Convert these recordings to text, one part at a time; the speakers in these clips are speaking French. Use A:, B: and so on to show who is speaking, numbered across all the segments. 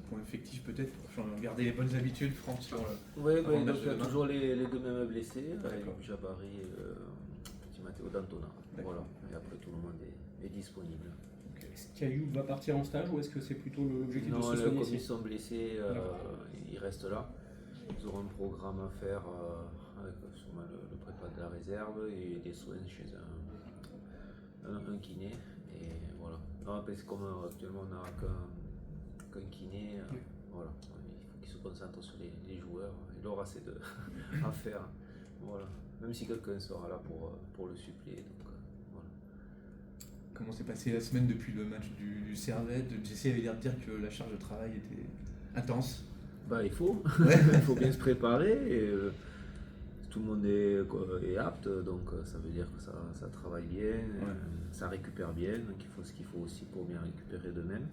A: point effectif peut-être pour garder les bonnes habitudes, Franck, sur
B: Oui,
A: avant le
B: donc
A: match
B: il
A: de
B: y a
A: demain.
B: toujours les deux mêmes blessés,
A: D'accord.
B: Jabari et petit Matteo D'Antona.
A: D'accord.
B: Voilà. Et après tout le monde est disponible.
C: Est-ce qu'Ayoub va partir en stage ou est-ce que c'est plutôt l'objectif de
B: Non,
C: se soigner
B: comme ils
C: ici?
B: sont blessés, ils restent là. Ils auront un programme à faire avec sûrement le prépa de la réserve et des soins chez un kiné. Et voilà. Non, parce que comme actuellement on n'a qu'un kiné, voilà. Il faut qu'il se concentre sur les joueurs. Il aura assez à faire. Voilà. Même si quelqu'un sera là pour le suppléer. Donc, voilà.
A: Comment s'est passée la semaine depuis le match du Servette? Jesse avait l'air de dire que la charge de travail était intense.
B: Bah, il faut.
A: Ouais.
B: Il faut bien se préparer. Et, tout le monde est apte, donc ça veut dire que ça travaille bien, ça récupère bien, donc il faut ce qu'il faut aussi pour bien récupérer d'eux-mêmes.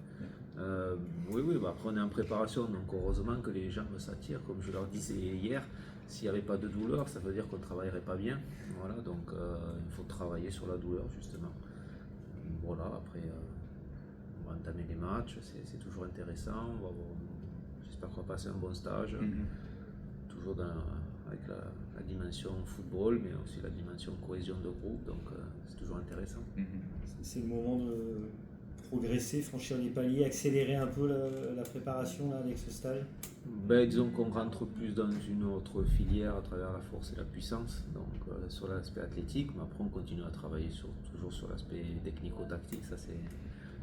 B: Oui, bah après on est en préparation, donc heureusement que les jambes s'attirent, comme je leur disais hier, s'il n'y avait pas de douleur, ça veut dire qu'on ne travaillerait pas bien. Voilà, donc il faut travailler sur la douleur justement. Voilà, après on va entamer les matchs, c'est toujours intéressant, j'espère qu'on va passer un bon stage, toujours avec la dimension football, mais aussi la dimension cohésion de groupe, donc c'est toujours intéressant.
D: C'est le moment de progresser, franchir les paliers, accélérer un peu la préparation là, avec ce stage.
B: Disons qu'on rentre plus dans une autre filière à travers la force et la puissance, donc sur l'aspect athlétique, mais après on continue à travailler toujours sur l'aspect technico-tactique, ça c'est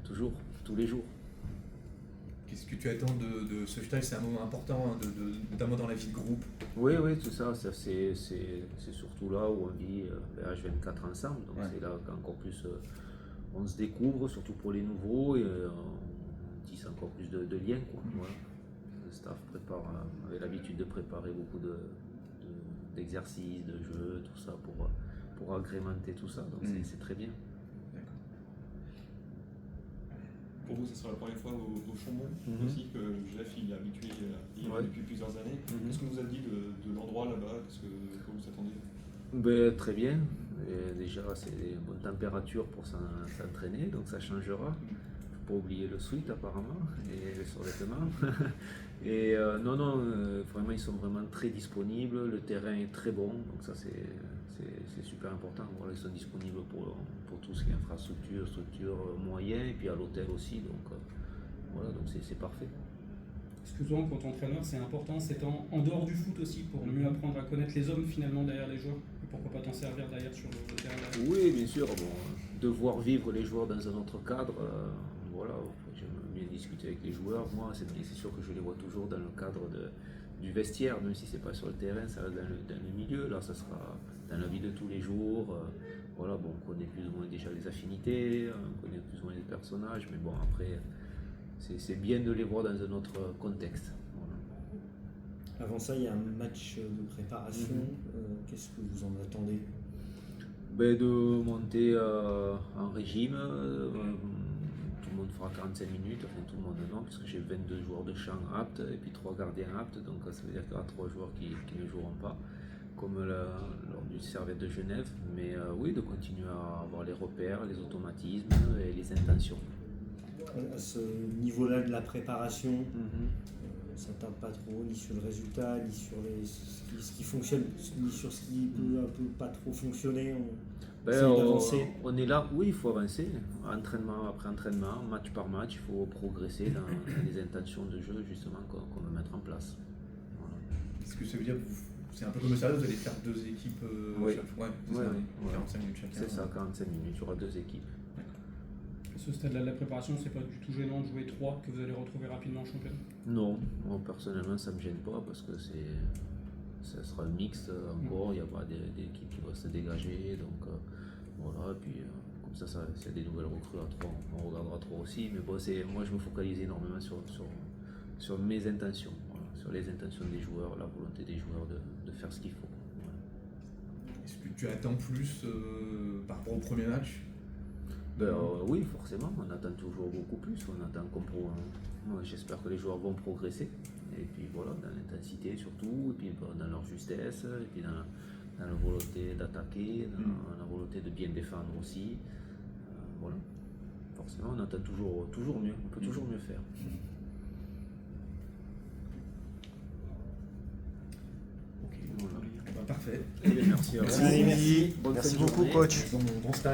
B: toujours, tous les jours.
A: Qu'est-ce que tu attends de ce stage? C'est un moment important, notamment dans la vie de groupe.
B: Oui, tout ça c'est surtout là où on vit H24 ensemble, donc c'est là qu'encore plus on se découvre, surtout pour les nouveaux, et on tisse encore plus de liens. Voilà. Le staff avait l'habitude de préparer beaucoup d'exercices, de jeux, tout ça pour agrémenter tout ça, donc c'est très bien.
E: Pour vous, ce sera la première fois au Chambon aussi, que Jeff il est habitué depuis plusieurs années. Qu'est-ce que vous avez dit de l'endroit là-bas? Comment vous attendez?
B: Très bien. Et déjà, c'est une bonne température pour s'entraîner, donc ça changera. Il ne faut pas oublier le sweat apparemment et le survêtement. Et vraiment, ils sont vraiment très disponibles. Le terrain est très bon, donc ça c'est super important. Voilà, ils sont disponibles pour tout ce qui est infrastructure, structure moyen, et puis à l'hôtel aussi. Donc voilà, donc c'est parfait.
C: Est-ce que souvent, quand entraîneur, c'est important, c'est en dehors du foot aussi, pour mieux apprendre à connaître les hommes finalement derrière les joueurs? Et pourquoi pas t'en servir derrière sur le terrain derrière?
B: Oui, bien sûr. Devoir vivre les joueurs dans un autre cadre, voilà, j'aime bien discuter avec les joueurs. Moi, c'est sûr que je les vois toujours dans le cadre du vestiaire, même si c'est pas sur le terrain, ça reste dans le milieu. Là, ça sera dans la vie de tous les jours. Voilà, on connaît plus ou moins déjà les affinités, on connaît plus ou moins les personnages, mais bon, après, c'est bien de les voir dans un autre contexte. Voilà.
D: Avant ça, il y a un match de préparation. Qu'est-ce que vous en attendez?
B: De monter en régime. Tout le monde fera 45 minutes, enfin tout le monde non, puisque j'ai 22 joueurs de champ aptes et puis 3 gardiens aptes, donc ça veut dire qu'il y aura 3 joueurs qui ne joueront pas, comme lors du Servette de Genève, mais oui, de continuer à avoir les repères, les automatismes et les intentions.
D: À ce niveau-là de la préparation, ça ne tape pas trop ni sur le résultat, ni sur ce qui fonctionne, ni sur ce qui peut un peu pas trop fonctionner.
B: On est là, oui, il faut avancer, entraînement après entraînement, match par match, il faut progresser dans les intentions de jeu justement qu'on va mettre en place. Voilà.
A: Est-ce que ça veut dire que c'est un peu comme le Servette, vous allez faire 2 équipes chaque fois? 45 minutes chacun.
B: C'est ça, 45 minutes, il y aura 2 équipes.
C: Ce stade-là de la préparation, c'est pas du tout gênant de jouer 3 que vous allez retrouver rapidement en championnat?
B: Non, moi personnellement ça me gêne pas parce que ça sera un mix encore, il y aura des équipes qui vont se dégager, donc voilà, et puis comme ça s'il y a des nouvelles recrues à 3, on regardera 3 aussi, mais bon, moi je me focalise énormément sur mes intentions, voilà, sur les intentions des joueurs, la volonté des joueurs de faire ce qu'il faut. Voilà.
A: Est-ce que tu attends plus par rapport au premier match?
B: Oui, forcément, on attend toujours beaucoup plus, moi, j'espère que les joueurs vont progresser, et puis voilà, dans l'intensité surtout, et puis dans leur justesse, et puis dans la volonté d'attaquer, dans la volonté de bien défendre aussi. Voilà, forcément, on attend toujours mieux, on peut toujours mieux faire.
A: Parfait.
B: Merci à vous.
D: Allez, merci.
B: Bonne
F: Merci
B: fin de
F: beaucoup,
B: journée.
F: coach.
A: Bon stage.